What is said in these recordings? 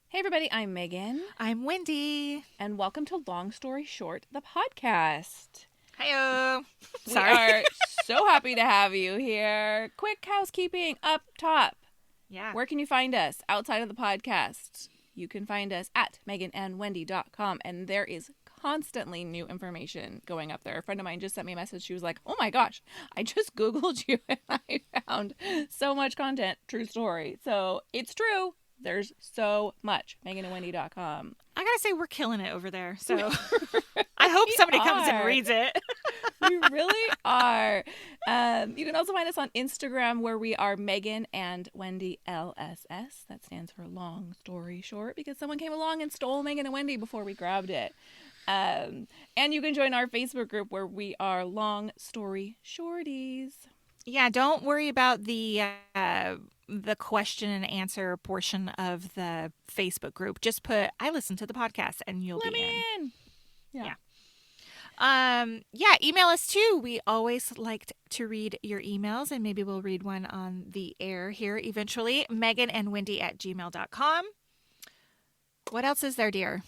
Hey everybody, I'm Megan. I'm Wendy. And welcome to Long Story Short, the podcast. Hi-oh. We are so happy to have you here. Quick housekeeping up top. Yeah. Where can you find us outside of the podcast? You can find us at meganandwendy.com, and there is constantly new information going up there. A friend of mine just sent me a message. She was like, oh my gosh, I just Googled you and I found so much content. True story. So it's true. There's so much. meganandwendy.com. I gotta say, we're killing it over there. So I hope somebody comes and reads it. We really are. You can also find us on Instagram, where we are Megan and Wendy LSS. That stands for Long Story Short, because someone came along and stole Megan and Wendy before we grabbed it. And you can join our Facebook group, where we are Long Story Shorties. Yeah, don't worry about the question and answer portion of the Facebook group. Just put, I listen to the podcast, and you'll Let be me in. Yeah, email us too. We always like to read your emails, and maybe we'll read one on the air here eventually. meganandwendy@gmail.com. What else is there, dear?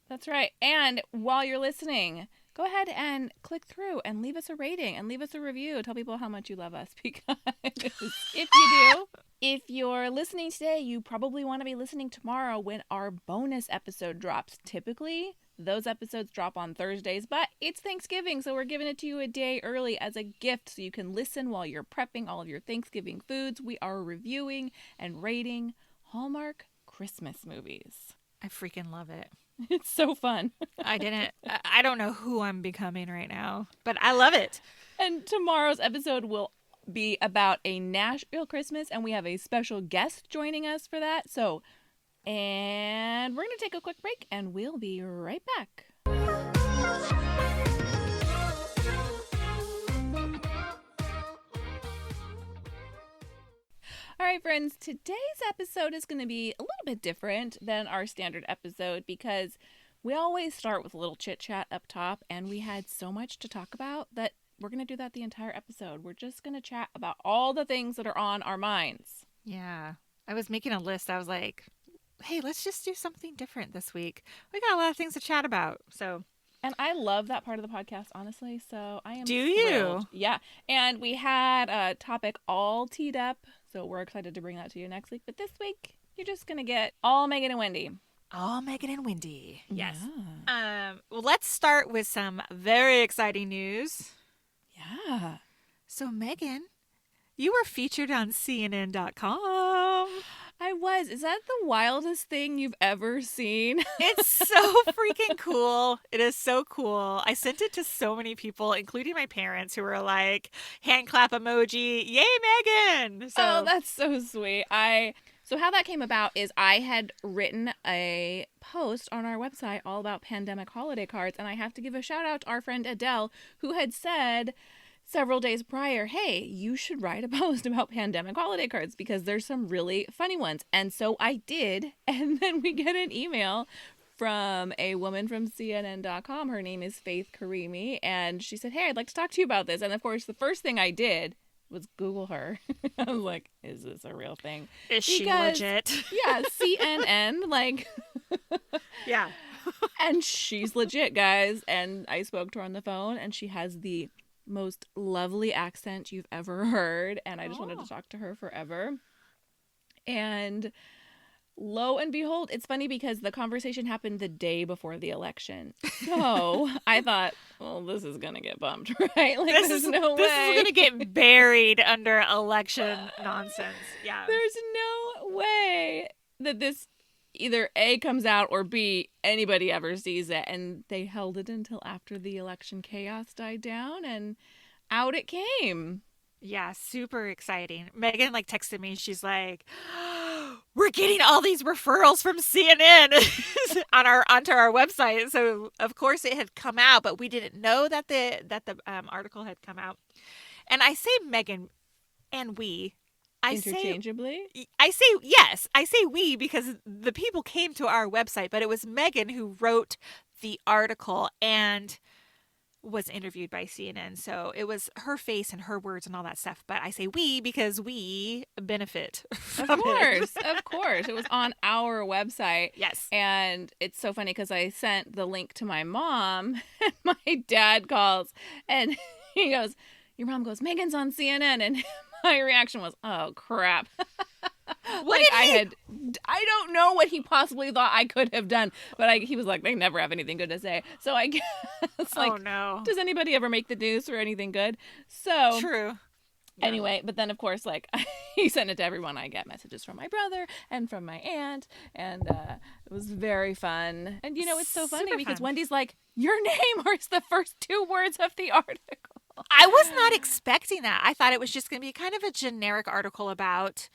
That's right. And while you're listening, go ahead and click through and leave us a rating and leave us a review. Tell people how much you love us, because if you do, if you're listening today, you probably want to be listening tomorrow when our bonus episode drops. Typically, those episodes drop on Thursdays, but it's Thanksgiving, so we're giving it to you a day early as a gift so you can listen while you're prepping all of your Thanksgiving foods. We are reviewing and rating Hallmark Christmas movies. I freaking love it. It's so fun. I don't know who I'm becoming right now, but I love it. And tomorrow's episode will be about a Nashville Christmas, and we have a special guest joining us for that. And we're going to take a quick break, and we'll be right back. All right, friends, today's episode is going to be a little bit different than our standard episode, because we always start with a little chit chat up top, and we had so much to talk about that we're going to do that the entire episode. We're just going to chat about all the things that are on our minds. Yeah. I was making a list. I was like, hey, let's just do something different this week. We got a lot of things to chat about. And I love that part of the podcast, honestly. So I am thrilled. Yeah. And we had a topic all teed up, so we're excited to bring that to you next week. But this week, you're just going to get all Megan and Wendy. All Megan and Wendy. Yes. Yeah. Well, let's start with some very exciting news. Yeah. So, Megan, you were featured on CNN.com. I was. Is that the wildest thing you've ever seen? It's so freaking cool. It is so cool. I sent it to so many people, including my parents, who were like, hand clap emoji, yay, Megan! Oh, that's so sweet. So how that came about is I had written a post on our website all about pandemic holiday cards, and I have to give a shout out to our friend Adele, who had said several days prior, hey, you should write a post about pandemic holiday cards because there's some really funny ones. And so I did, and then we get an email from a woman from CNN.com. Her name is Faith Karimi, and she said, hey, I'd like to talk to you about this. And of course, the first thing I did was Google her. I was like, is this a real thing? Is she legit? Yeah, CNN, like... Yeah. And she's legit, guys. And I spoke to her on the phone, and she has the most lovely accent you've ever heard. And I just wanted to talk to her forever. And lo and behold, it's funny because the conversation happened the day before the election. So I thought, well, this is going to get bumped, right? Like, there's no way. This is going to get buried under election nonsense. Yeah. There's no way that this either A, comes out, or B, anybody ever sees it. And they held it until after the election chaos died down, and out it came. Yeah, super exciting. Megan texted me. She's like, we're getting all these referrals from CNN onto our website. So of course it had come out, but we didn't know that the article had come out. And I say Megan and we. Interchangeably? I say we because the people came to our website, but it was Megan who wrote the article. And was interviewed by CNN. So it was her face and her words and all that stuff. But I say we because we benefit from it. Of course. It was on our website. Yes. And it's so funny because I sent the link to my mom, and my dad calls, and he goes, your mom goes, Megan's on CNN. And my reaction was, oh, crap. What did I don't know what he possibly thought I could have done, but he was like, they never have anything good to say. So I guess, like, oh, no. Does anybody ever make the news for anything good? So True. Anyway, but then, of course, like, he sent it to everyone. I get messages from my brother and from my aunt, and it was very fun. And, it's so funny because Wendy's like, your name was the first 2 words of the article. I was not expecting that. I thought it was just going to be kind of a generic article about,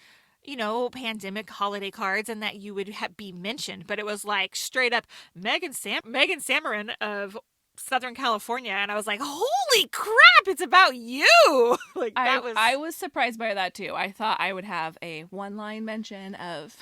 pandemic holiday cards and that you would be mentioned. But it was like straight up Megan Samarin of Southern California. And I was like, holy crap, it's about you. Like I was surprised by that too. I thought I would have a 1-line mention of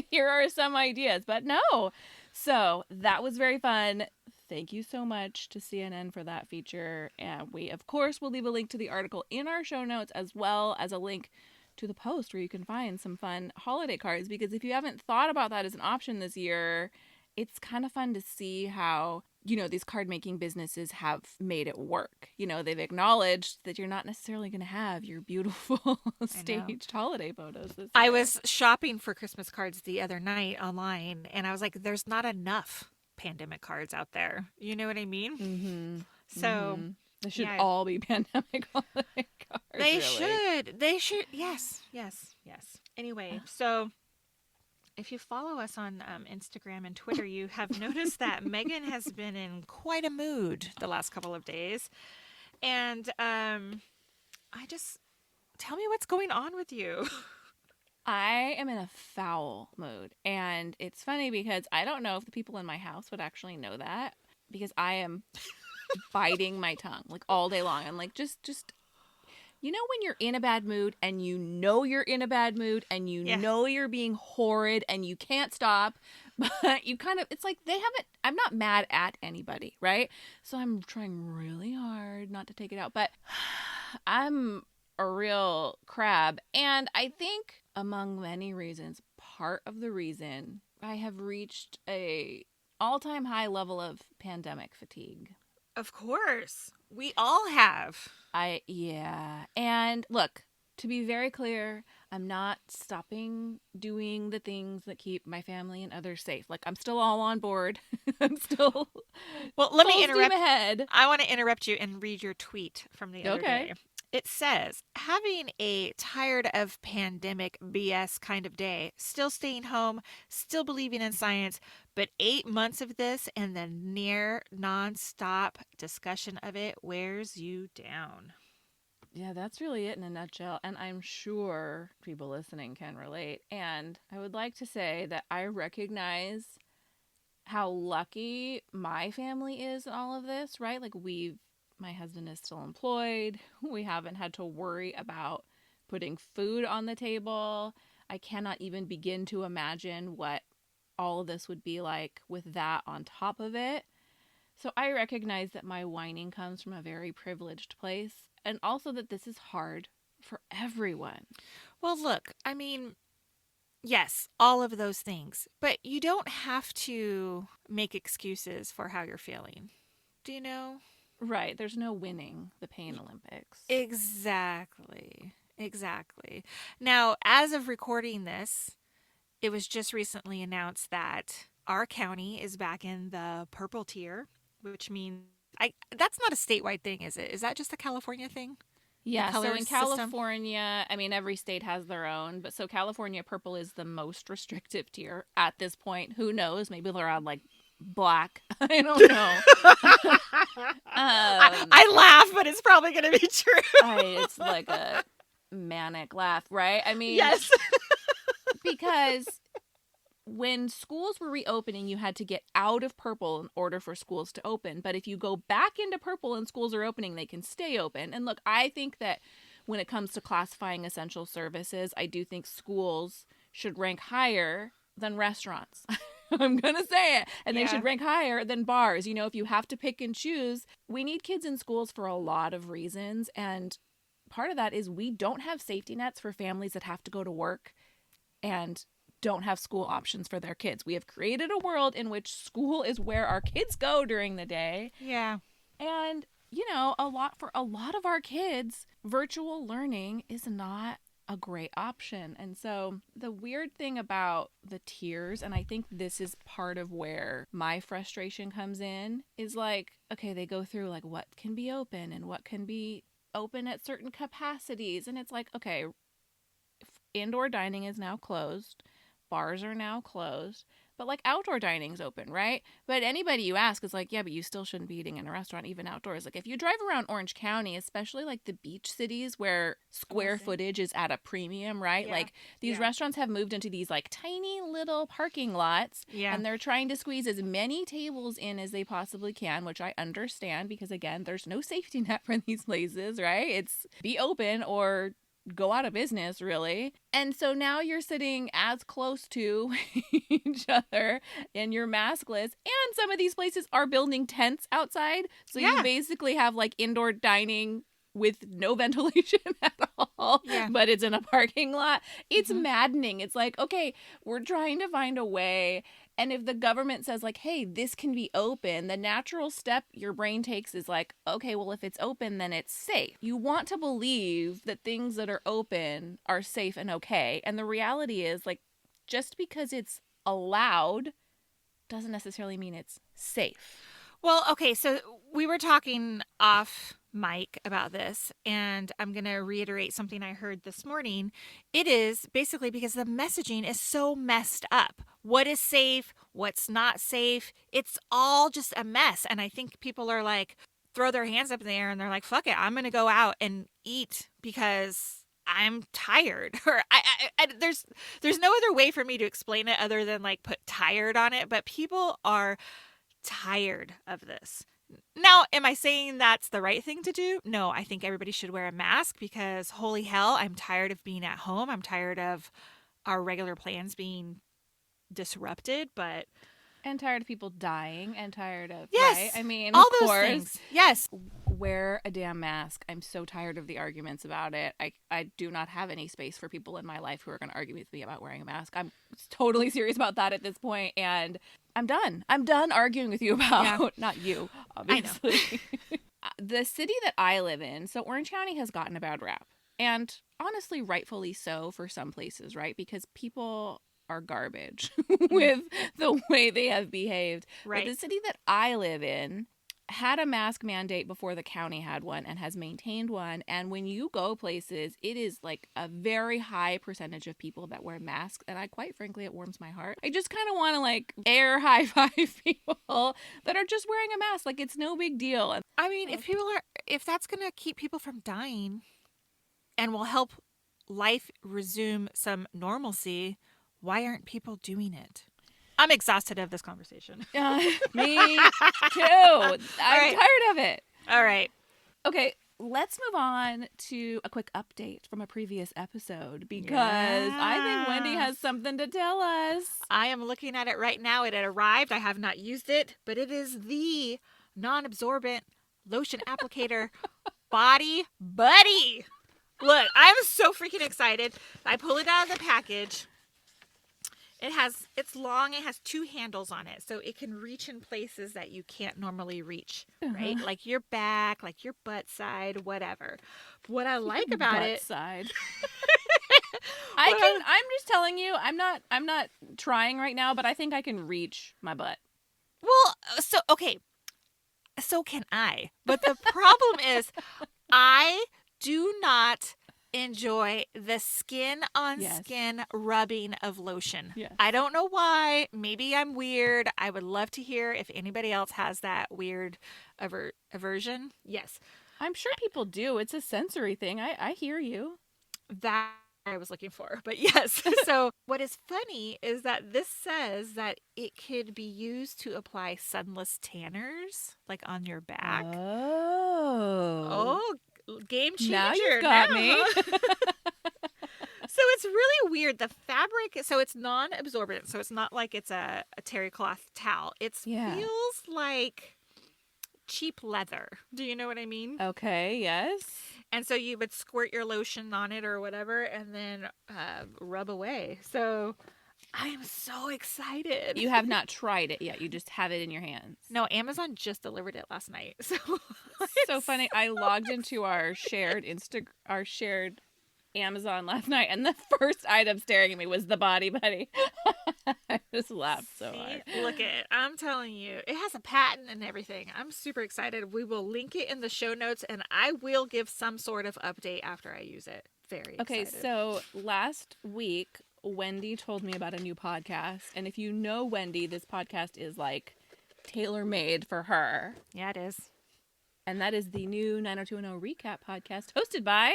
here are some ideas, but no. So that was very fun. Thank you so much to CNN for that feature. And we, of course, will leave a link to the article in our show notes, as well as a link to the post where you can find some fun holiday cards. Because if you haven't thought about that as an option this year, it's kind of fun to see how, these card making businesses have made it work. They've acknowledged that you're not necessarily going to have your beautiful staged holiday photos this year. I was shopping for Christmas cards the other night online, and I was like, there's not enough pandemic cards out there. You know what I mean? Mm-hmm. So they should all be pandemic holiday cards. They should. Yes. Anyway, so if you follow us on Instagram and Twitter, you have noticed that Megan has been in quite a mood the last couple of days. And tell me what's going on with you. I am in a foul mood, and it's funny because I don't know if the people in my house would actually know that, because I am biting my tongue like all day long. I'm like, just when you're in a bad mood and you're in a bad mood and know you're being horrid and you can't stop, but you kind of, it's like I'm not mad at anybody, right? So I'm trying really hard not to take it out, but I'm a real crab. And I think among many reasons, part of the reason I have reached a all-time high level of pandemic fatigue. Of course. We all have. And look, to be very clear, I'm not stopping doing the things that keep my family and others safe. Like, I'm still all on board. I'm still let me interrupt. Ahead. I want to interrupt you and read your tweet from the other day. It says, having a tired of pandemic BS kind of day, still staying home, still believing in science, but 8 months of this and the near nonstop discussion of it wears you down. Yeah, that's really it in a nutshell. And I'm sure people listening can relate. And I would like to say that I recognize how lucky my family is in all of this, right? Like, my husband is still employed. We haven't had to worry about putting food on the table. I cannot even begin to imagine what all of this would be like with that on top of it. So I recognize that my whining comes from a very privileged place, and also that this is hard for everyone. Well, look, I mean, yes, all of those things, but you don't have to make excuses for how you're feeling. Do you know? Right. There's no winning the Pain Olympics. Exactly. Now, as of recording this, it was just recently announced that our county is back in the purple tier, which means that's not a statewide thing, is it? Is that just a California thing? Yeah, so in California, I mean, every state has their own, but so California purple is the most restrictive tier at this point. Who knows? Maybe they're on like black. I don't know. I laugh, but it's probably going to be true. It's like a manic laugh, right? I mean, yes. Because when schools were reopening, you had to get out of purple in order for schools to open. But if you go back into purple and schools are opening, they can stay open. And look, I think that when it comes to classifying essential services, I do think schools should rank higher than restaurants. I'm going to say it. And they Yeah. should rank higher than bars. You know, if you have to pick and choose, we need kids in schools for a lot of reasons. And part of that is we don't have safety nets for families that have to go to work and don't have school options for their kids. We have created a world in which school is where our kids go during the day. Yeah. And, you know, for a lot of our kids, virtual learning is not a great option. And so the weird thing about the tiers, and I think this is part of where my frustration comes in, is like, okay, they go through like what can be open and what can be open at certain capacities. And it's like, okay, indoor dining is now closed. Bars are now closed. But like outdoor dining's open, right? But anybody you ask is like, yeah, but you still shouldn't be eating in a restaurant, even outdoors. Like if you drive around Orange County, especially like the beach cities where square footage is at a premium, right? Yeah. Like these restaurants have moved into these like tiny little parking lots. Yeah. And they're trying to squeeze as many tables in as they possibly can, which I understand because again, there's no safety net for these places, right? It's be open or go out of business, really. And so now you're sitting as close to each other and you're maskless. And some of these places are building tents outside. So you basically have like indoor dining with no ventilation at all, but it's in a parking lot. It's maddening. It's like, okay, we're trying to find a way. And if the government says like, hey, this can be open, the natural step your brain takes is like, okay, well, if it's open, then it's safe. You want to believe that things that are open are safe and okay. And the reality is like, just because it's allowed doesn't necessarily mean it's safe. Well, okay, so we were talking off mic about this, and I'm going to reiterate something I heard this morning. It is basically because the messaging is so messed up. What is safe? What's not safe? It's all just a mess. And I think people are like, throw their hands up in the air and they're like, fuck it, I'm going to go out and eat because I'm tired. Or there's no other way for me to explain it other than like put tired on it. But people are tired of this. Now, am I saying that's the right thing to do? No, I think everybody should wear a mask because holy hell, I'm tired of being at home. I'm tired of our regular plans being disrupted, but and tired of people dying and tired of yes, right? I mean, all of those course, things. Yes. Wear a damn mask. I'm so tired of the arguments about it. I do not have any space for people in my life who are going to argue with me about wearing a mask. I'm totally serious about that at this point, and I'm done. I'm done arguing with you about not you, obviously. The city that I live in, so Orange County has gotten a bad rap, and honestly, rightfully so for some places, right? Because people are garbage with the way they have behaved. Right. But the city that I live in had a mask mandate before the county had one and has maintained one. And when you go places, it is like a very high percentage of people that wear masks. And quite frankly, it warms my heart. I just kind of want to like air high five people that are just wearing a mask. Like it's no big deal. I mean, if that's going to keep people from dying and will help life resume some normalcy, why aren't people doing it? I'm exhausted of this conversation. Me too. I'm tired of it. All right. Okay, let's move on to a quick update from a previous episode because I think Wendy has something to tell us. I am looking at it right now. It had arrived. I have not used it, but it is the non-absorbent lotion applicator Body Buddy. Look, I'm so freaking excited. I pull it out of the package. It's long, it has two handles on it, so it can reach in places that you can't normally reach, right? Like your back, like your butt side, whatever. What I like about it... Butt side. I'm just telling you, I'm not trying right now, but I think I can reach my butt. Well, so can I. But the problem is, I do not enjoy the skin on skin rubbing of lotion. Yes. I don't know why. Maybe I'm weird. I would love to hear if anybody else has that weird aversion. Yes. I'm sure people do. It's a sensory thing. I hear you. That I was looking for. But yes. So what is funny is that this says that it could be used to apply sunless tanners, like on your back. Oh, game changer. Now you've got me. So it's really weird. The fabric, so it's non-absorbent, so it's not like it's a terry cloth towel. It feels like cheap leather. Do you know what I mean? Okay, yes. And so you would squirt your lotion on it or whatever and then rub away. So I am so excited. You have not tried it yet. You just have it in your hands. No, Amazon just delivered it last night. So so funny. I logged into our shared Amazon last night, and the first item staring at me was the Body Buddy. I just laughed so hard. Look at it. I'm telling you, it has a patent and everything. I'm super excited. We will link it in the show notes, and I will give some sort of update after I use it. Very excited. Okay, so last week, Wendy told me about a new podcast, and if you know Wendy, this podcast is like tailor-made for her. Yeah, it is. And that is the new 90210 Recap podcast hosted by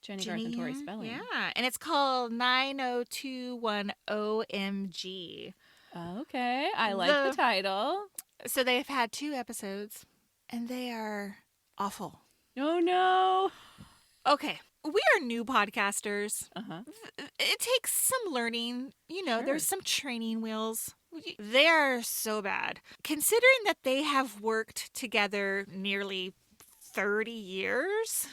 Jennie, Garth, and Tori Spelling. Yeah, and it's called 90210 OMG. Okay, I like the title. So they've had 2 episodes, and they are awful. Oh, no. Okay, we are new podcasters. Uh-huh. It takes some learning. You know, Sure. There's some training wheels. They are so bad. Considering that they have worked together nearly 30 years,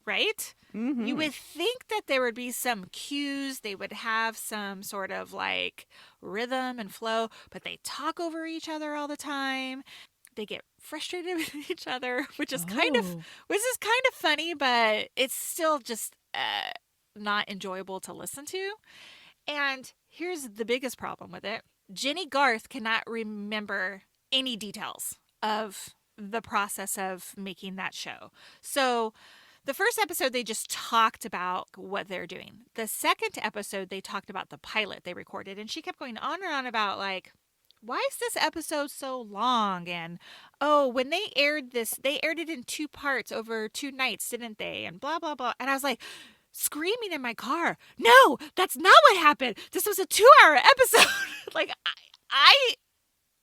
right? Mm-hmm. You would think that there would be some cues. They would have some sort of like rhythm and flow, but they talk over each other all the time. They get frustrated with each other, which is kind of funny, but it's still just not enjoyable to listen to. And here's the biggest problem with it. Jennie Garth cannot remember any details of the process of making that show. So the first episode, they just talked about what they're doing. The second episode, they talked about the pilot they recorded. And she kept going on and on about like, why is this episode so long? And, oh, when they aired this, they aired it in 2 parts over 2 nights, didn't they? And blah, blah, blah. And I was like, screaming in my car, no, that's not what happened. This was a 2-hour episode. Like, I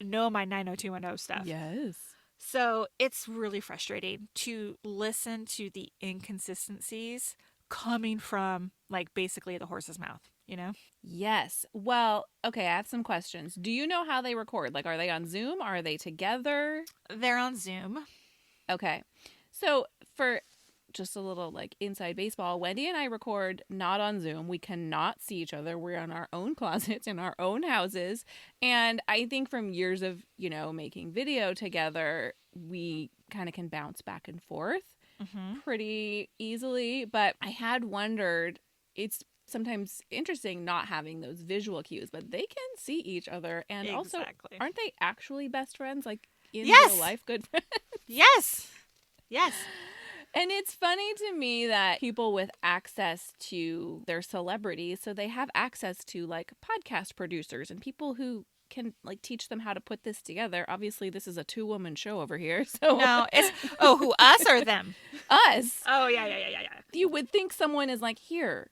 know my 90210 stuff. Yes. So it's really frustrating to listen to the inconsistencies coming from, like, basically the horse's mouth, you know? Yes. Well, okay, I have some questions. Do you know how they record? Like, are they on Zoom? Are they together? They're on Zoom. Okay. So for just a little like inside baseball, Wendy and I record not on Zoom. We cannot see each other. We're in our own closets in our own houses. And I think from years of, making video together, we kind of can bounce back and forth pretty easily. But I had wondered, it's sometimes interesting not having those visual cues, but they can see each other. And also, aren't they actually best friends? Like in real life, good friends? Yes. Yes. And it's funny to me that people with access to their celebrities, so they have access to like podcast producers and people who can like teach them how to put this together. Obviously, this is a 2-woman show over here. So no, it's who, us or them? Us. Oh yeah. You would think someone is like, here,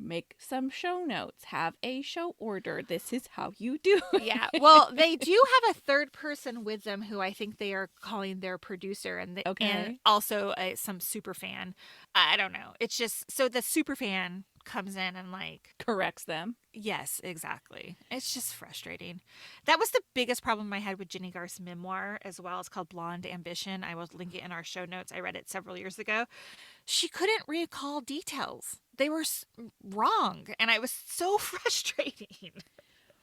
make some show notes, have a show order. This is how you do it. Yeah. Well, they do have a third person with them who I think they are calling their producer and also some super fan. I don't know. It's just so the super fan comes in and like corrects them. Yes, exactly. It's just frustrating. That was the biggest problem I had with Jennie Garth's memoir as well. It's called Blonde Ambition. I will link it in our show notes. I read it several years ago. She couldn't recall details. They were wrong, and I was so frustrating.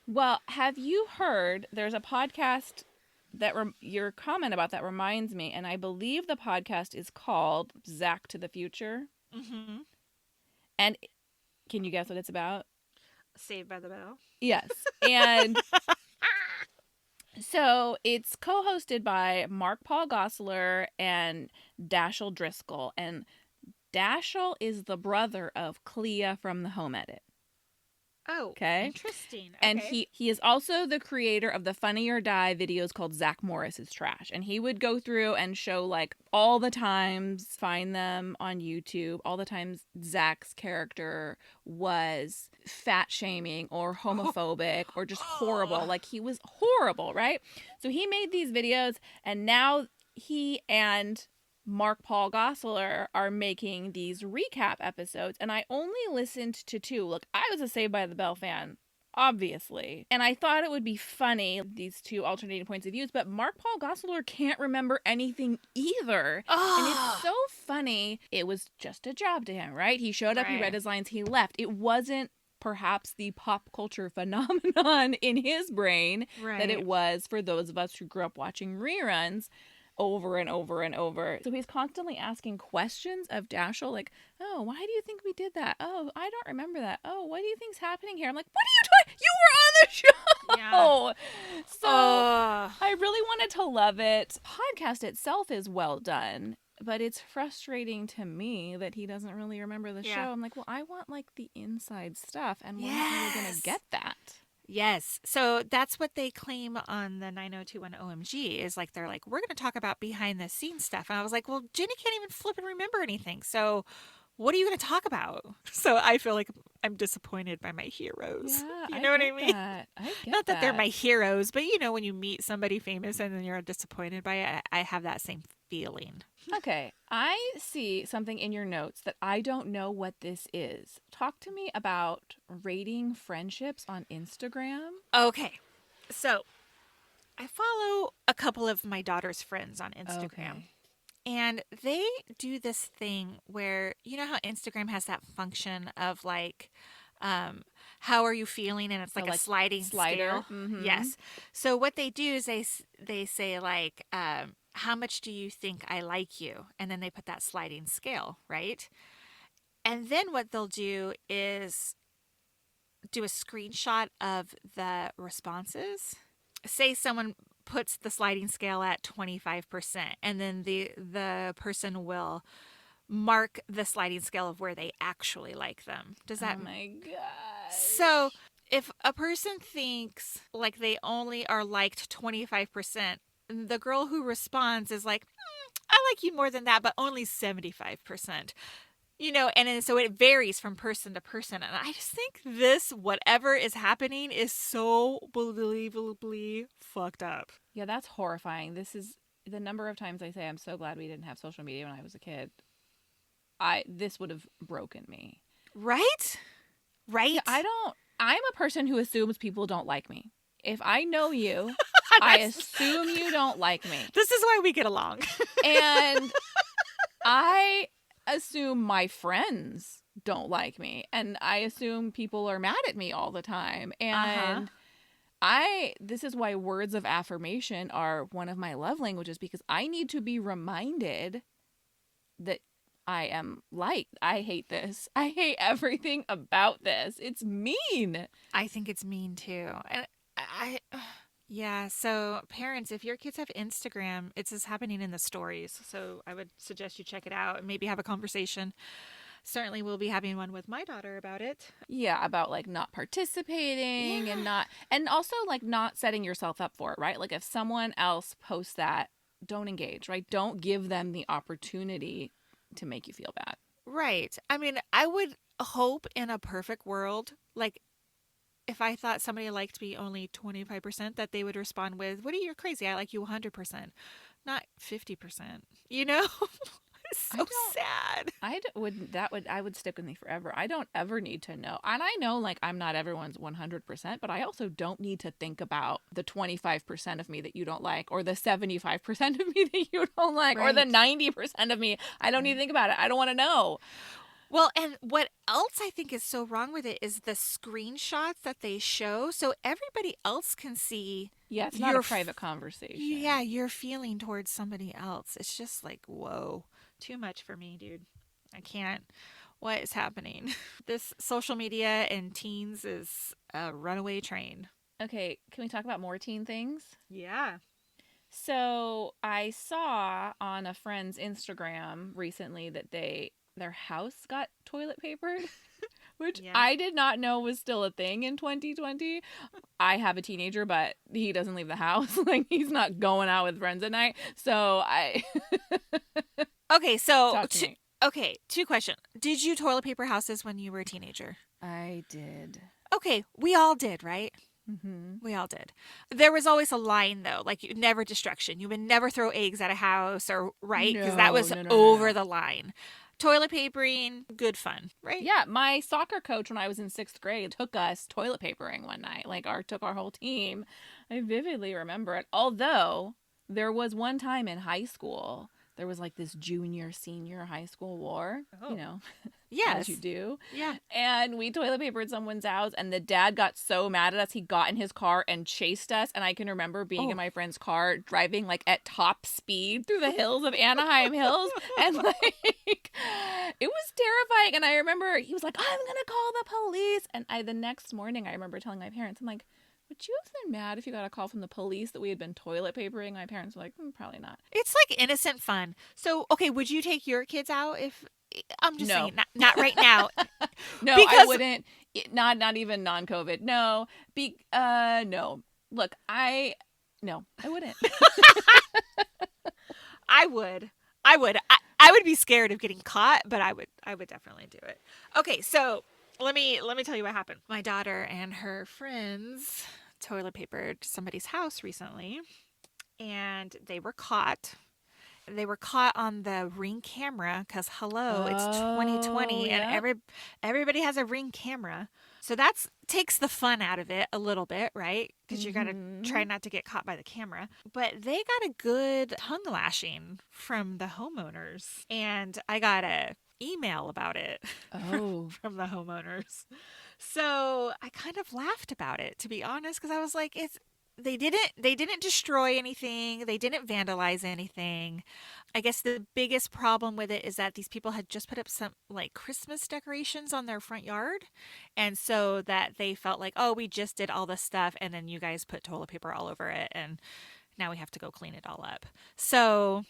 Well, have you heard there's a podcast that your comment about that reminds me, and I believe the podcast is called Zack to the Future. Mm-hmm. And can you guess what it's about? Saved by the Bell. Yes. And so it's co-hosted by Mark Paul Gosselaar and Dashiell Driscoll. And Dashiell is the brother of Clea from The Home Edit. Oh, okay. Interesting. Okay. And he is also the creator of the Funny or Die videos called Zack Morris's Trash. And he would go through and show like all the times, find them on YouTube, all the times Zack's character was fat shaming or homophobic or just horrible. Like he was horrible, right? So he made these videos and now he and Mark Paul Gosselaar are making these recap episodes, and I only listened to 2. Look, I was a Saved by the Bell fan, obviously, and I thought it would be funny, these 2 alternating points of views, but Mark Paul Gosselaar can't remember anything either. Oh. And it's so funny. It was just a job to him, right? He showed up, he read his lines, he left. It wasn't perhaps the pop culture phenomenon in his brain that it was for those of us who grew up watching reruns over and over and over. So he's constantly asking questions of Dashiell, like, oh, why do you think we did that? Oh, I don't remember that. Oh, what do you think's happening here? I'm like, what are you doing? You were on the show! Yeah. So I really wanted to love it. Podcast itself is well done, but it's frustrating to me that he doesn't really remember the show. I'm like, well, I want like the inside stuff, and we're not really going to get that. Yes. So that's what they claim on the 9021 OMG is like, they're like, we're going to talk about behind the scenes stuff. And I was like, well, Jennie can't even flip and remember anything. So what are you going to talk about? So I feel like I'm disappointed by my heroes. Yeah, you know what I mean? I get Not that they're my heroes, but you know, when you meet somebody famous and then you're disappointed by it, I have that same feeling. Okay, I see something in your notes that I don't know what this is. Talk to me about rating friendships on Instagram. Okay, so I follow a couple of my daughter's friends on Instagram. Okay. And they do this thing where, you know how Instagram has that function of like, how are you feeling? And it's like a sliding scale. Mm-hmm. Yes. So what they do is they say like, how much do you think I like you? And then they put that sliding scale, right? And then what they'll do is do a screenshot of the responses. Say someone puts the sliding scale at 25%, and then the person will mark the sliding scale of where they actually like them. Does that? Oh my god. So if a person thinks like they only are liked 25%, the girl who responds is like, I like you more than that, but only 75%. You know, and then, so it varies from person to person. And I just think this, whatever is happening, is so believably fucked up. Yeah, that's horrifying. This is the number of times I say I'm so glad we didn't have social media when I was a kid. This would have broken me. Right? Right? Yeah, I'm a person who assumes people don't like me. If I know you, I assume you don't like me. This is why we get along. And I assume my friends don't like me. And I assume people are mad at me all the time. And this is why words of affirmation are one of my love languages, because I need to be reminded that I am liked. I hate this. I hate everything about this. It's mean. I think it's mean too. And yeah, so parents, if your kids have Instagram, it's just happening in the stories. So I would suggest you check it out and maybe have a conversation. Certainly we'll be having one with my daughter about it. Yeah, about like not participating and also like not setting yourself up for it, right? Like if someone else posts that, don't engage, right? Don't give them the opportunity to make you feel bad. Right. I mean, I would hope in a perfect world, like if I thought somebody liked me only 25%, that they would respond with, what are you, you're crazy? I like you 100%, not 50%. You know? It's so sad. I would stick with me forever. I don't ever need to know. And I know like I'm not everyone's 100%, but I also don't need to think about the 25% of me that you don't like, or the 75% of me that you don't like, or the 90% of me. I don't need to think about it. I don't want to know. Well, and what else I think is so wrong with it is the screenshots that they show, so everybody else can see. Yeah, it's not a private conversation. Yeah, you're feeling towards somebody else. It's just like, whoa, too much for me, dude. I can't. What is happening? This social media and teens is a runaway train. Okay, can we talk about more teen things? Yeah. So I saw on a friend's Instagram recently that their house got toilet papered, which I did not know was still a thing in 2020. I have a teenager, but he doesn't leave the house. Like, he's not going out with friends at night. So Okay, so two questions. Did you toilet paper houses when you were a teenager? I did. Okay, we all did, right? Mm-hmm. We all did. There was always a line, though, like never destruction. You would never throw eggs at a house, or right? Because that was over the line. Toilet papering, good fun, right? Yeah, my soccer coach when I was in 6th grade took us toilet papering one night. Like, took our whole team. I vividly remember it. Although, there was one time in high school, there was like this junior, senior high school war, you know, yes. as you do. Yeah. And we toilet papered someone's house, and the dad got so mad at us, he got in his car and chased us. And I can remember being in my friend's car, driving like at top speed through the hills of Anaheim Hills. And like, it was terrifying. And I remember he was like, I'm going to call the police. And the next morning, I remember telling my parents, I'm like, would you have been mad if you got a call from the police that we had been toilet papering? My parents were like, probably not. It's like innocent fun. So, okay, would you take your kids out if... I'm just saying, not right now. No, because... I wouldn't. Not even non-COVID. No. No. Look, I wouldn't. I would. I would be scared of getting caught, but I would definitely do it. Okay, so let me tell you what happened. My daughter and her friends toilet papered somebody's house recently, and they were caught. They were caught on the Ring camera because, it's 2020 and everybody has a Ring camera. So that takes the fun out of it a little bit, right? Because you got to try not to get caught by the camera. But they got a good tongue lashing from the homeowners. And I got a email about it from the homeowners. So I kind of laughed about it, to be honest, because I was like, they didn't destroy anything. They didn't vandalize anything. I guess the biggest problem with it is that these people had just put up some like Christmas decorations on their front yard. And so that they felt like, oh, we just did all this stuff. And then you guys put toilet paper all over it. And now we have to go clean it all up. So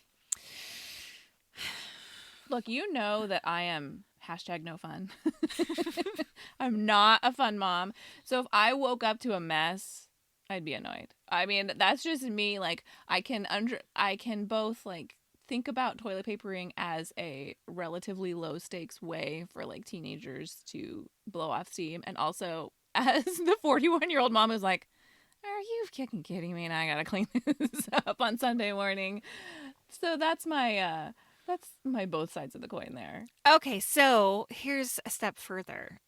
look, you know that I am #no fun. I'm not a fun mom. So if I woke up to a mess, I'd be annoyed. I mean, that's just me. Like, I can both like think about toilet papering as a relatively low stakes way for like teenagers to blow off steam, and also as the 41-year-old mom who's like, are you fucking kidding me? And I gotta clean this up on Sunday morning. So that's my both sides of the coin there. Okay, so here's a step further.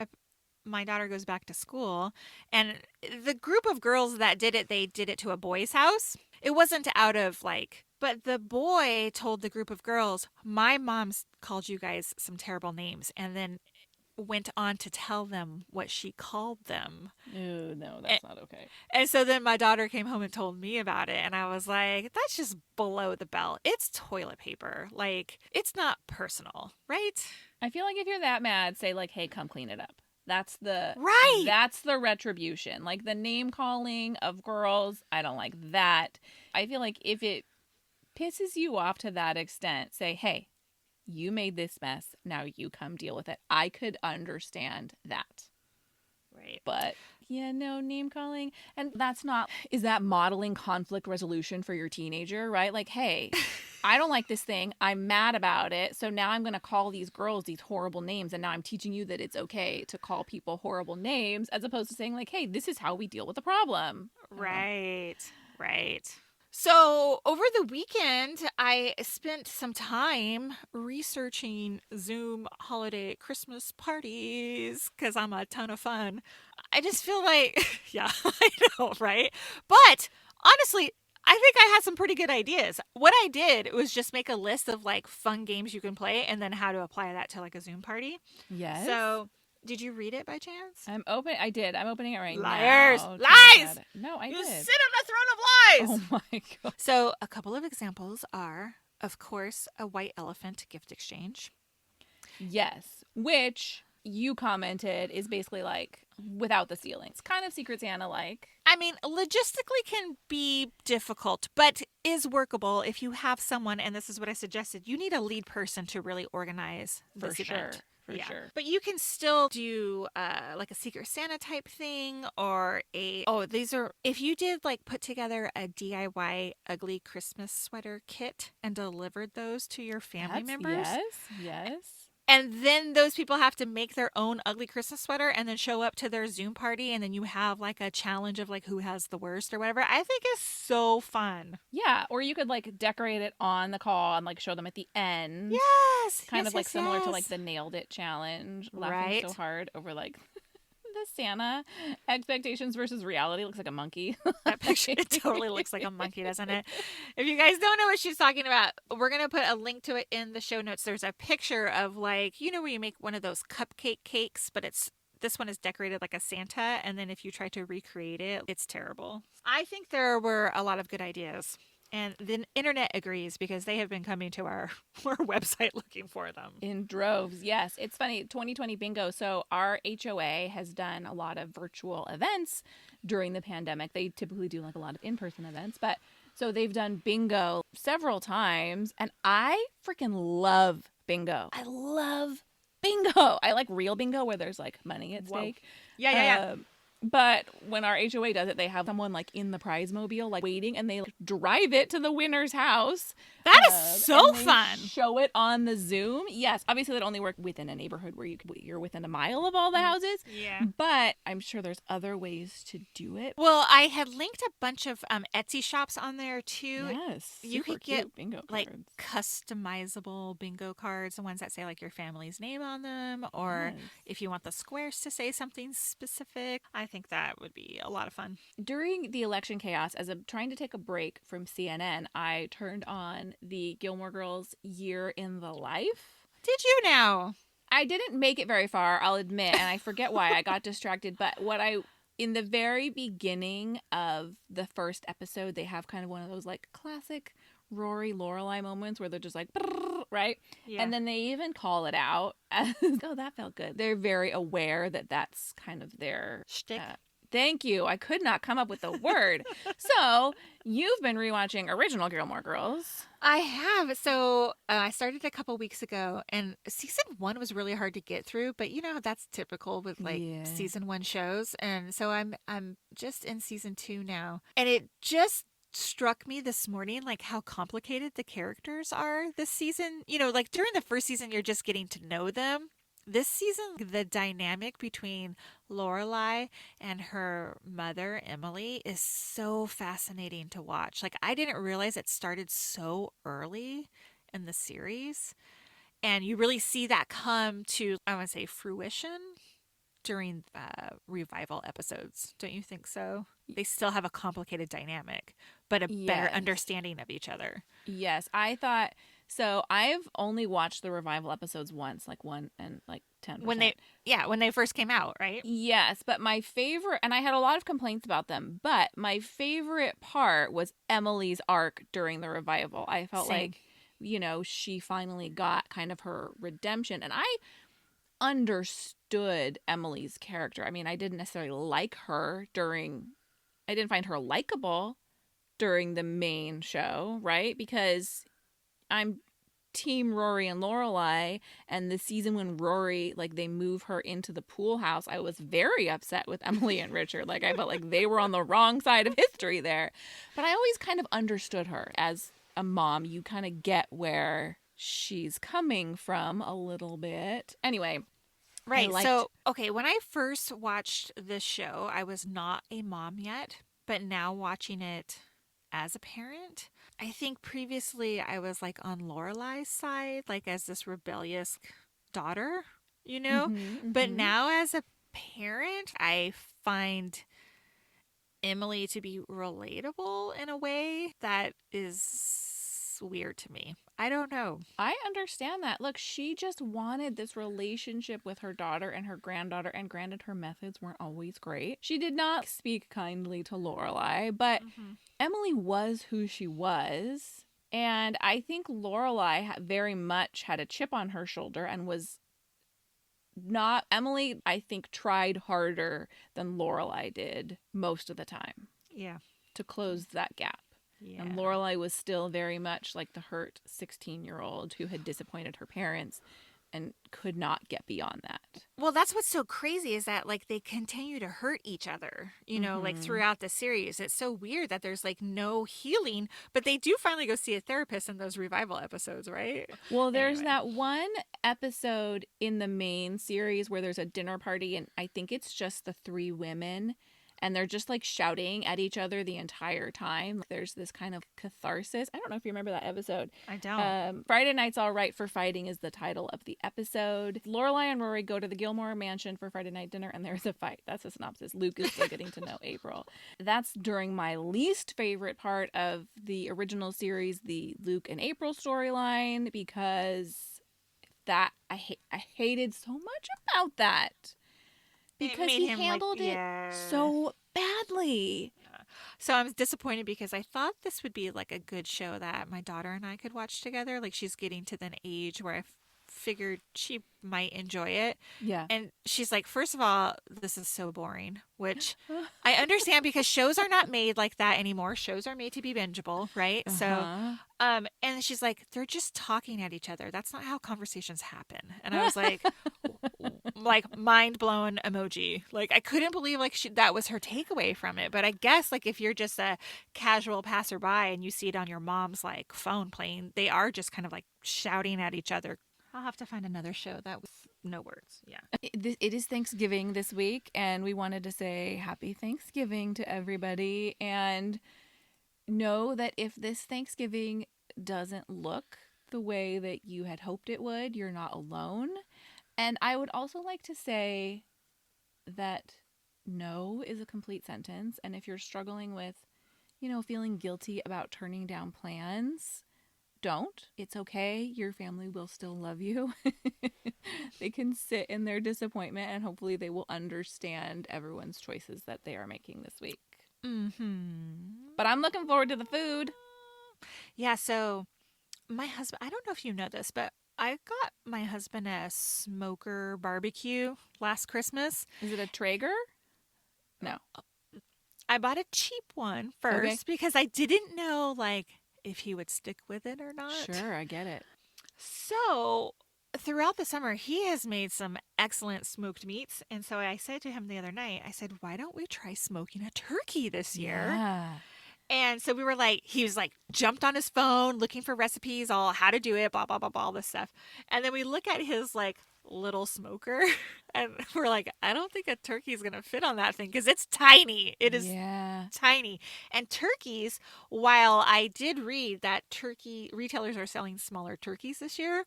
My daughter goes back to school, and the group of girls that did it, they did it to a boy's house. It wasn't out of like, but the boy told the group of girls, my mom's called you guys some terrible names, and then went on to tell them what she called them. Ew, no, that's not okay. And so then my daughter came home and told me about it, and I was like, that's just below the belt. It's toilet paper. Like, it's not personal, right? I feel like if you're that mad, say like, hey, come clean it up. That's the retribution. Like the name calling of girls, I don't like that. I feel like if it pisses you off to that extent, say, hey, you made this mess. Now you come deal with it. I could understand that. Right. But yeah, no, name calling. And is that modeling conflict resolution for your teenager, right? Like, hey, I don't like this thing. I'm mad about it. So now I'm going to call these girls these horrible names. And now I'm teaching you that it's okay to call people horrible names, as opposed to saying like, hey, this is how we deal with the problem. Right. So over the weekend, I spent some time researching Zoom holiday Christmas parties because I'm a ton of fun. I just feel like, yeah, I know, right? But honestly, I think I had some pretty good ideas. What I did was just make a list of like fun games you can play and then how to apply that to like a Zoom party. Yes. So did you read it by chance? I did. I'm opening it right Liars. now. Lies! No, I did. You sit on the throne of lies! Oh my God. So a couple of examples are, of course, a white elephant gift exchange. Yes. Which you commented is basically like without the ceilings. Kind of Secret Santa-like. I mean, logistically can be difficult, but is workable if you have someone, and this is what I suggested, you need a lead person to really organize this event. For sure. But you can still do like a Secret Santa type thing, or if you did like put together a DIY ugly Christmas sweater kit and delivered those to your family members. Yes. And then those people have to make their own ugly Christmas sweater and then show up to their Zoom party. And then you have like a challenge of like who has the worst or whatever. I think it's so fun. Yeah, or you could like decorate it on the call and like show them at the end. Yes. Kind yes, of like yes, similar to yes. like the nailed it challenge. Laughing Right. so hard over like the Santa expectations versus reality. Looks like a monkey. That picture, it totally looks like a monkey, doesn't it? If you guys don't know what she's talking about, we're going to put a link to it in the show notes. There's a picture of like, you know, where you make one of those cupcake cakes, but this one is decorated like a Santa. And then if you try to recreate it, it's terrible. I think there were a lot of good ideas. And the internet agrees because they have been coming to our website looking for them. In droves, yes. It's funny, 2020 bingo. So our HOA has done a lot of virtual events during the pandemic. They typically do like a lot of in-person events, but so they've done bingo several times, and I freaking love bingo. I love bingo. I like real bingo where there's like money at stake. Yeah. But when our HOA does it, they have someone like in the prize mobile, like waiting, and they like, drive it to the winner's house. That is so fun. Show it on the Zoom. Yes, obviously that only work within a neighborhood where you're within a mile of all the houses. Yeah. But I'm sure there's other ways to do it. Well, I had linked a bunch of Etsy shops on there too. Yes, you could get bingo like cards. customizable bingo cards, the ones that say like your family's name on them, or if you want the squares to say something specific. I think that would be a lot of fun. During the election chaos, as I'm trying to take a break from CNN, I turned on the Gilmore Girls Year in the Life. Did you now? I didn't make it very far, I'll admit, and I forget why I got distracted, but in the very beginning of the first episode, they have kind of one of those like classic Rory Lorelai moments where they're just like, right? Yeah. And then they even call it out as, oh, that felt good. They're very aware that that's kind of their shtick. Thank you. I could not come up with the word. So you've been rewatching original Gilmore Girls. I have. So I started a couple weeks ago, and season 1 was really hard to get through. But you know that's typical with like season 1 shows, and so I'm just in season 2 now, and it just struck me this morning like how complicated the characters are this season. You know, like during the first season, you're just getting to know them. This season, the dynamic between Lorelai and her mother, Emily, is so fascinating to watch. Like, I didn't realize it started so early in the series. And you really see that come to, I want to say, fruition during revival episodes. Don't you think so? They still have a complicated dynamic, but a better understanding of each other. Yes, I thought... So I've only watched the revival episodes once, like 1 and like 10%. When they first came out, right? Yes, but my favorite, and I had a lot of complaints about them, but my favorite part was Emily's arc during the revival. I felt like, you know, she finally got kind of her redemption, and I understood Emily's character. I mean, I didn't necessarily like her I didn't find her likable during the main show, right? Because I'm team Rory and Lorelai, and the season when Rory, like, they move her into the pool house, I was very upset with Emily and Richard. Like, I felt like they were on the wrong side of history there. But I always kind of understood her. As a mom, you kind of get where she's coming from a little bit. Anyway. Right. So, okay, when I first watched this show, I was not a mom yet, but now watching it as a parent, I think previously I was like on Lorelai's side, like as this rebellious daughter, you know? But now as a parent, I find Emily to be relatable in a way that is weird to me. I don't know. I understand that. Look, she just wanted this relationship with her daughter and her granddaughter, and granted, her methods weren't always great. She did not speak kindly to Lorelai, but Emily was who she was, and I think Lorelai very much had a chip on her shoulder and was not... Emily, I think, tried harder than Lorelai did most of the time. Yeah. To close that gap. Yeah. And Lorelai was still very much like the hurt 16-year-old who had disappointed her parents and could not get beyond that. Well, that's what's so crazy is that like they continue to hurt each other, you know, like throughout the series. It's so weird that there's like no healing, but they do finally go see a therapist in those revival episodes, right? Well, there's that one episode in the main series where there's a dinner party, and I think it's just the three women, and they're just like shouting at each other the entire time. There's this kind of catharsis. I don't know if you remember that episode. I don't. Friday Night's All Right for Fighting is the title of the episode. Lorelai and Rory go to the Gilmore mansion for Friday night dinner, and there's a fight. That's the synopsis. Luke is still getting to know April. That's during my least favorite part of the original series, the Luke and April storyline, because that I hated so much about that. Because he handled it so badly. Yeah. So I'm disappointed because I thought this would be like a good show that my daughter and I could watch together. Like she's getting to the age where I figured she might enjoy it. Yeah. And she's like, first of all, this is so boring, which I understand because shows are not made like that anymore. Shows are made to be bingeable, right? So, and she's like, they're just talking at each other. That's not how conversations happen. And I was like, mind blown emoji. Like I couldn't believe like that was her takeaway from it. But I guess like if you're just a casual passerby and you see it on your mom's like phone playing, they are just kind of like shouting at each other. I'll have to find another show that was no words. Yeah. It is Thanksgiving this week, and we wanted to say happy Thanksgiving to everybody, and know that if this Thanksgiving doesn't look the way that you had hoped it would, you're not alone. And I would also like to say that no is a complete sentence, and if you're struggling with, feeling guilty about turning down plans, don't. It's okay. Your family will still love you. They can sit in their disappointment, and hopefully they will understand everyone's choices that they are making this week. But I'm looking forward to the food. Yeah, so my husband, I don't know if you know this, but I got my husband a smoker barbecue last Christmas. Is it a Traeger? No. I bought a cheap one first because I didn't know, like, if he would stick with it or not. Sure, I get it. So throughout the summer, he has made some excellent smoked meats. And so I said to him the other night, I said, why don't we try smoking a turkey this year? Yeah. And so we were like, he was like, jumped on his phone looking for recipes, all how to do it, blah, blah, blah, blah, all this stuff. And then we look at his like little smoker and we're like, I don't think a turkey is going to fit on that thing because it's tiny. It is tiny. And turkeys, while I did read that turkey retailers are selling smaller turkeys this year,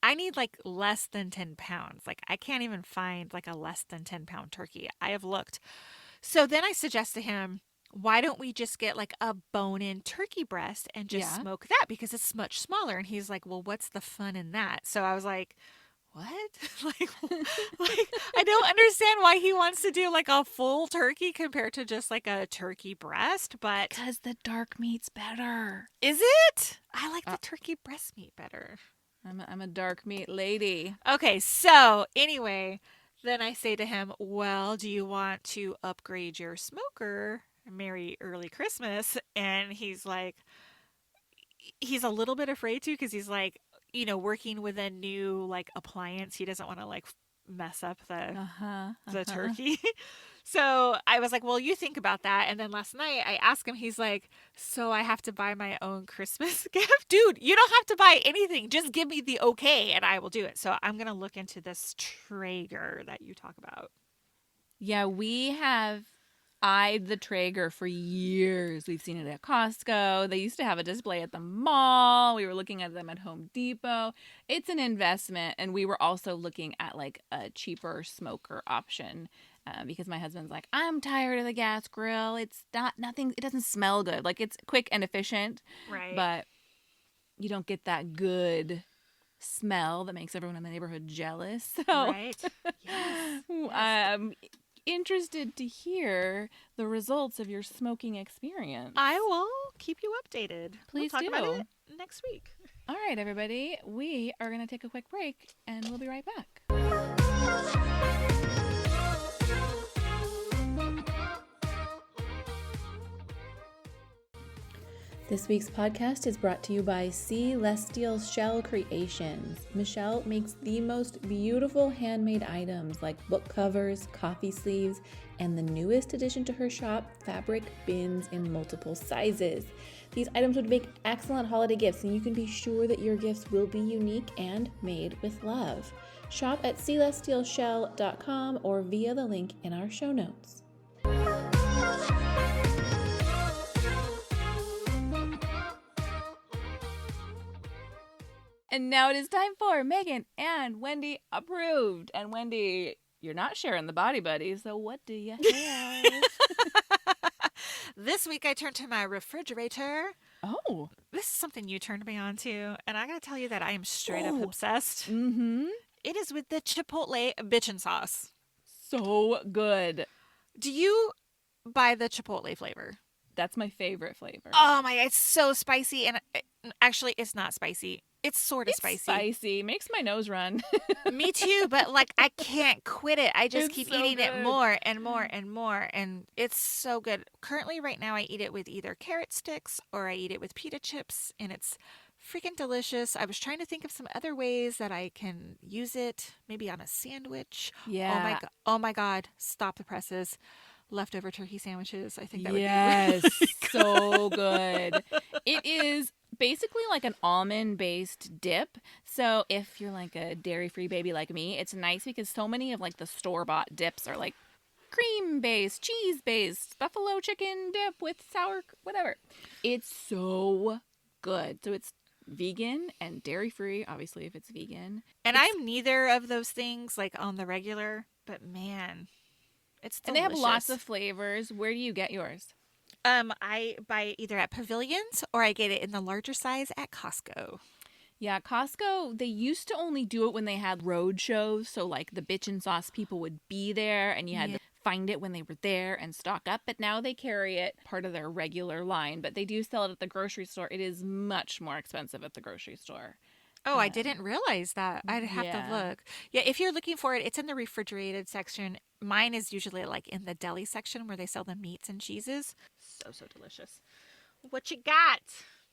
I need like less than 10 pounds. Like I can't even find like a less than 10-pound turkey. I have looked. So then I suggest to him, why don't we just get like a bone-in turkey breast and just smoke that because it's much smaller? And he's like, well, what's the fun in that? So I was like, what? like I don't understand why he wants to do like a full turkey compared to just like a turkey breast, but because the dark meat's better. Is it? I like the turkey breast meat better. I'm a dark meat lady. Okay, so anyway, then I say to him, well, do you want to upgrade your smoker? Merry early Christmas. And he's like, he's a little bit afraid to because he's like, working with a new like appliance. He doesn't want to like mess up the turkey. So I was like, well, you think about that. And then last night I asked him, he's like, so I have to buy my own Christmas gift? Dude, you don't have to buy anything. Just give me the okay and I will do it. So I'm going to look into this Traeger that you talk about. Yeah, we have eyed the Traeger for years. We've seen it at Costco. They used to have a display at the mall. We were looking at them at Home Depot. It's an investment. And we were also looking at like a cheaper smoker option because my husband's like, I'm tired of the gas grill. It's nothing. It doesn't smell good. Like it's quick and efficient. Right. But you don't get that good smell that makes everyone in the neighborhood jealous. So, right. Yes. Interested to hear the results of your smoking experience. I will keep you updated. Please we'll talk do. about it next week. All right, everybody. We are going to take a quick break, and we'll be right back. This week's podcast is brought to you by Celestial Shell Creations. Michelle makes the most beautiful handmade items like book covers, coffee sleeves, and the newest addition to her shop, fabric bins in multiple sizes. These items would make excellent holiday gifts, and you can be sure that your gifts will be unique and made with love. Shop at celestialshell.com or via the link in our show notes. And now it is time for Megan and Wendy approved. And Wendy, you're not sharing the body buddy, so what do you have? This week I turned to my refrigerator. Oh. This is something you turned me on to, and I gotta tell you that I am straight up obsessed. Mm-hmm. It is with the Chipotle Bitchin sauce. So good. Do you buy the Chipotle flavor? That's my favorite flavor. Oh my, it's so spicy, and actually it's not spicy. It's sort of spicy. Spicy. Makes my nose run. Me too, but like I can't quit it. I just keep so eating good. it more and more and more, and it's so good. Currently, right now, I eat it with either carrot sticks or I eat it with pita chips, and it's freaking delicious. I was trying to think of some other ways that I can use it, maybe on a sandwich. Yeah. Oh my God. Stop the presses. Leftover turkey sandwiches. I think that would be yes, really good. so good. It is basically like an almond-based dip. So if you're like a dairy-free baby like me, it's nice because so many of like the store-bought dips are like cream-based, cheese-based, buffalo chicken dip with sour, whatever. It's so good. So it's vegan and dairy-free, obviously, if it's vegan. And I'm neither of those things like on the regular, but man, it's delicious. And they have lots of flavors. Where do you get yours? I buy it either at Pavilions or I get it in the larger size at Costco. Yeah, Costco, they used to only do it when they had road shows. So like the Bitchin sauce people would be there and you had to find it when they were there and stock up. But now they carry it part of their regular line. But they do sell it at the grocery store. It is much more expensive at the grocery store. Oh, I didn't realize that. I'd have to look. Yeah, if you're looking for it, it's in the refrigerated section. Mine is usually like in the deli section where they sell the meats and cheeses. So delicious. What you got?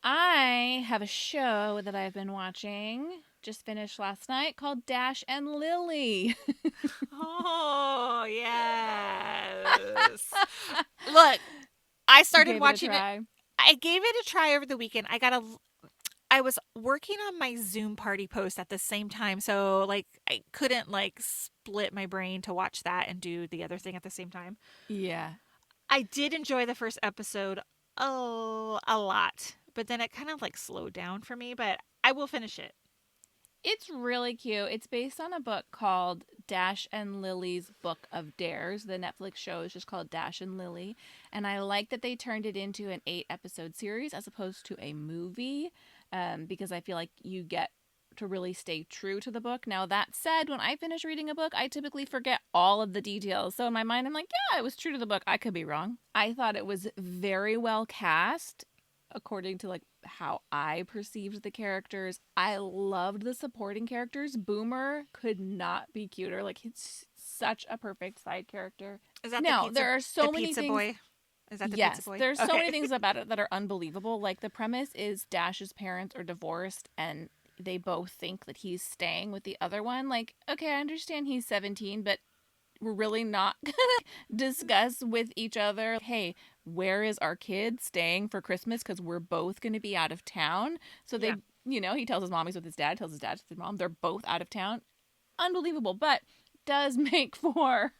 I have a show that I've been watching, just finished last night, called Dash and Lily. Oh, yes. Look, I started watching it. I gave it a try over the weekend. I was working on my Zoom party post at the same time, so like I couldn't like split my brain to watch that and do the other thing at the same time. Yeah. I did enjoy the first episode a lot, but then it kind of like slowed down for me, but I will finish it. It's really cute. It's based on a book called Dash and Lily's Book of Dares. The Netflix show is just called Dash and Lily. And I like that they turned it into an 8-episode series as opposed to a movie, because I feel like you get to really stay true to the book. Now, that said, when I finish reading a book, I typically forget all of the details. So in my mind, I'm like, yeah, it was true to the book. I could be wrong. I thought it was very well cast according to like how I perceived the characters. I loved the supporting characters. Boomer could not be cuter. Like, he's such a perfect side character. Is that no, there are so many pizza things. Boy? Is that the yes, pizza boy? There's so many things about it that are unbelievable. Like the premise is Dash's parents are divorced and they both think that he's staying with the other one. Like, okay, I understand he's 17, but we're really not going to discuss with each other, hey, where is our kid staying for Christmas? Because we're both going to be out of town. So they, he tells his mom he's with his dad, tells his dad to his mom. They're both out of town. Unbelievable. But does make for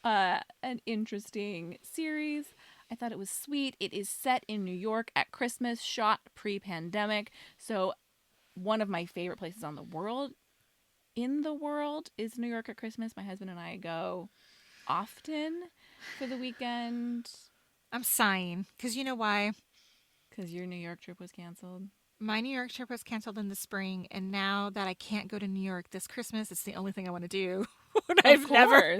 an interesting series. I thought it was sweet. It is set in New York at Christmas, shot pre-pandemic. So one of my favorite places in the world is New York at Christmas. My husband and I go often for the weekend. I'm sighing because you know why? Because your New York trip was canceled. My New York trip was canceled in the spring, and now that I can't go to New York this Christmas, it's the only thing I want to do. I've never,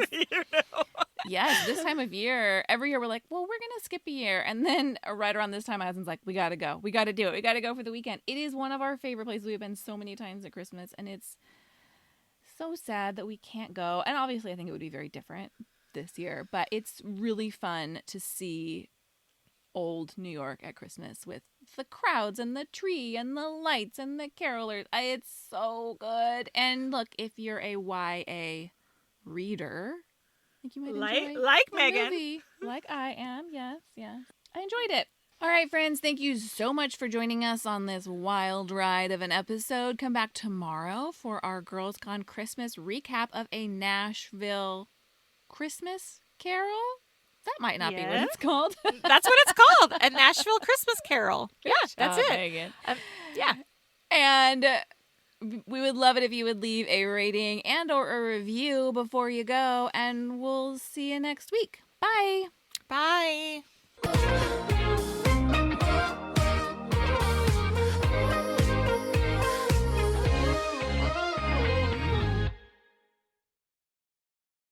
Yes, this time of year, every year we're like, well, we're going to skip a year. And then right around this time, my husband's like, we got to go. We got to do it. We got to go for the weekend. It is one of our favorite places. We've been so many times at Christmas, and it's so sad that we can't go. And obviously, I think it would be very different this year, but it's really fun to see old New York at Christmas with the crowds and the tree and the lights and the carolers. It's so good. And look, if you're a YA reader, I think you might enjoy like the Megan. movie, like I am. Yes. I enjoyed it. All right, friends, thank you so much for joining us on this wild ride of an episode. Come back tomorrow for our Girls Gone Christmas recap of a Nashville Christmas Carol. That might not be what it's called. That's what it's called. A Nashville Christmas Carol. Yeah, that's it. Megan. Yeah. And we would love it if you would leave a rating and or a review before you go. And we'll see you next week. Bye. Bye.